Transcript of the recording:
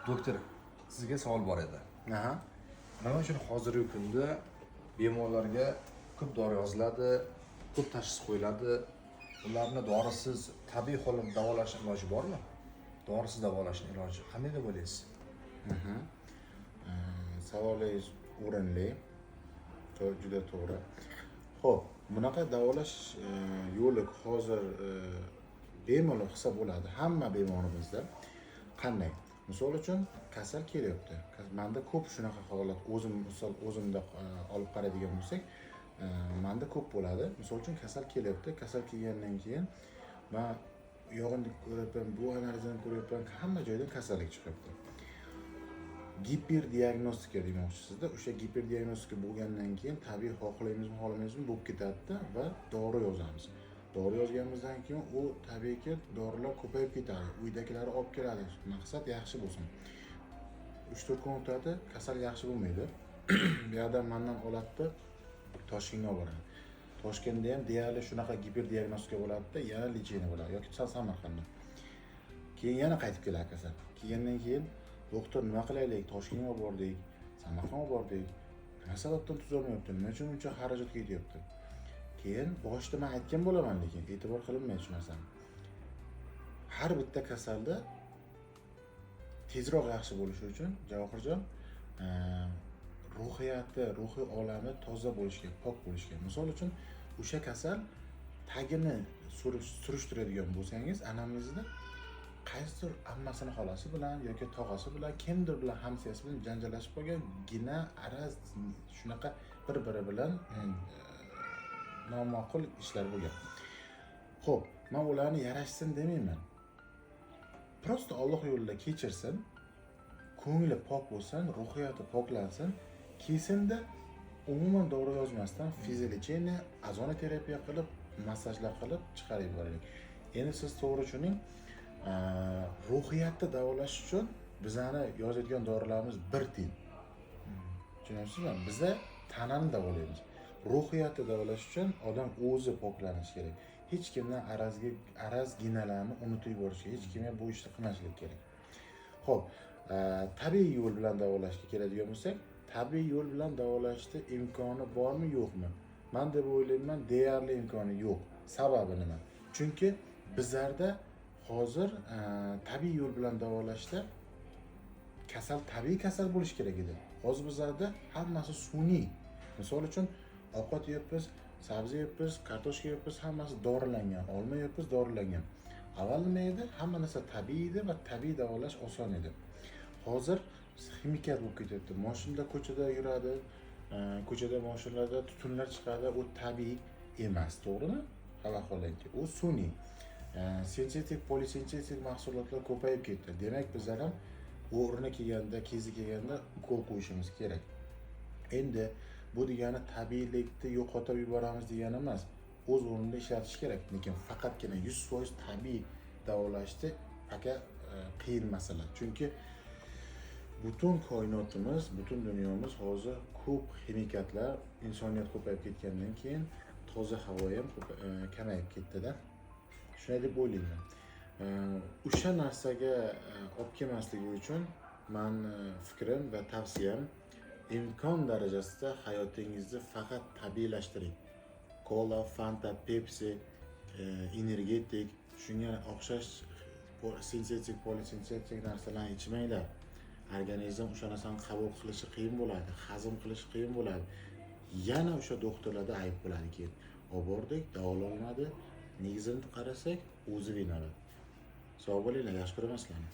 Doktor, sizga savol bor edi. Aha. Nima uchun hozirgi kunda bemorlarga ko'p dori yoziladi, ko'p tashxis qo'yiladi? Ularni dorisiz tabiiy holatda davolash iloji bormi? Dorisiz davolashning iloji qanday deb o'ylaysiz? Savolingiz o'rinli. Juda to'g'ri. Xo'p, bunaqa davolash yo'li hozir bemalol qilsa bo'ladi. Hamma bemorimizda. Qanday? Misol uchun kasal kelyapti. Menda ko'p shunaqa holat o'zimda olib qaraydigan bo'lsak, menda ko'p bo'ladi. Misol uchun kasal kelyapti. Kasal kelgandan keyin men yog'inni ko'ryapman, bu analizani ko'ryapman, hamma joydan kasallik chiqyapti. Giperdiagnostika demoqchisizda. O'sha giperdiagnostika bo'lgandan keyin tabiiy xohlaymizmi, xohlamaymizmi bo'lib ketadi va dori yozamiz. Dori yozganimizdan keyin u tabiiyki dorilar ko'payib ketadi. Uydagilarni olib keladi. Maqsad yaxshi bo'lsin. 3-4 kun o'tadi, kasal yaxshi bo'lmaydi. Bu yerda mendan oladida Toshkentga olib boradi. Toshkentda ham deyarli shunaqa giperdiagnostika bo'ladida, yana lecheniya bo'ladi yoki Samarqandda. Keyin yana qaytib keladi kasal. Kelgandan keyin doktor nima qilaylik? Toshkentga olib bordik, Samarqandga olib bordik. Nima sababdan tuzalmayapti? Nima uchun uncha xarajat ketyapti? Keyin boshida men aytgan bo'laman, lekin e'tibor qilinmaydi shu narsani. Har bitta kasalda tezroq yaxshi bo'lishi uchun Javohirjon ruhiy olami toza bo'lishi kerak, pok bo'lishi kerak. Misol uchun o'sha kasal tagini surishtiradigan bo'lsangiz, anamnezda qaysidir ammasini xolasi bilan yoki tog'asi bilan, kimdir bilan hamsiyasi bilan janjallashib qolgan, gina araz shunaqa bir-biri bilan noma'qul ishlar bo'lgan. Xo'p, men ularni yarashsin demayman. Prosta Alloh yo'lida kechirsin, ko'ngli pok bo'lsin, ruhiyati poklansin, kesinda umuman dori yozmasdan fiziologiyani, azonoterapiya qilib, massajlar qilib chiqarib yuboraylik. Endi siz to'g'ri tushuning, ruhiyatni davolash uchun bizani yozadigan dorilarimiz bir tiyin. Tushunyapsizmi? Biz tanani davolaymiz. Ruhiyatni davolash uchun odam o'zi poklanishi kerak. Hech kimdan arazginalarni unutib yuborish kerak. Hech kimga bu ishni qilmaslik kerak. Xo'p, tabiiy yo'l bilan davolashga keladigan bo'lsak, tabiiy yo'l bilan davolashda imkoni bormi, yo'qmi? Men deb o'ylayman, deyarli imkoni yo'q. Sababi nima? Chunki bizlarda hozir tabiiy yo'l bilan davolashda tabiiy kasal bo'lish kerak edi. Hozir bizlarda hammasi sun'iy. Misol uchun ovqat yeyapmiz, sabzi yeyapmiz, kartoshka yeyapmiz, hammasi dorilangan. Olma yeyapmiz, dorilangan. Avval nima edi? Hamma narsa tabiiy edi va tabiiy davolash oson edi. Hozir ximikat bo'lib ketyapti. Mashinada ko'chada yuradi, ko'chada mashinalarda tutunlar chiqadi, u tabiiy emas, to'g'rimi? Vaholanki, u sun'iy. Sintetik, polisintetik mahsulotlar ko'payib ketdi. Demak, bizlar ham o'rni kelganda, kezi kelganda ukol qo'yishimiz kerak. Endi bu degani tabiiylikni yo'qotib yuboramiz degani emas. O'z o'rnida ishlatish kerak. Lekin faqatgina 100% tabiiy davolashni faqat qiyin masala. Chunki butun koinotimiz, butun dunyomiz hozir ko'p ximikatlar, insoniyat ko'payib ketgandan keyin toza havo ham kamayib ketdi-da. Shunday deb o'ylayman. O'sha narsaga olib kelmasligi uchun men fikrim va tavsiyam imkon darajasida hayotingizni faqat tabiiylashtiring. Cola, Fanta, Pepsi, energetik, shunga o'xshash sintetik, polisintetik narsalarni ichmanglar. Organizm o'sha narsani qabul qilishi qiyin bo'ladi, hazm qilishi qiyin bo'ladi. Yana o'sha doktorlarda ayb bo'ladi keyin. Olib bordik, davolanmadi. Negizini qarasak, o'zi qiynaladi. Sog' bo'linglar, yaxshi ko'raman sizlarni.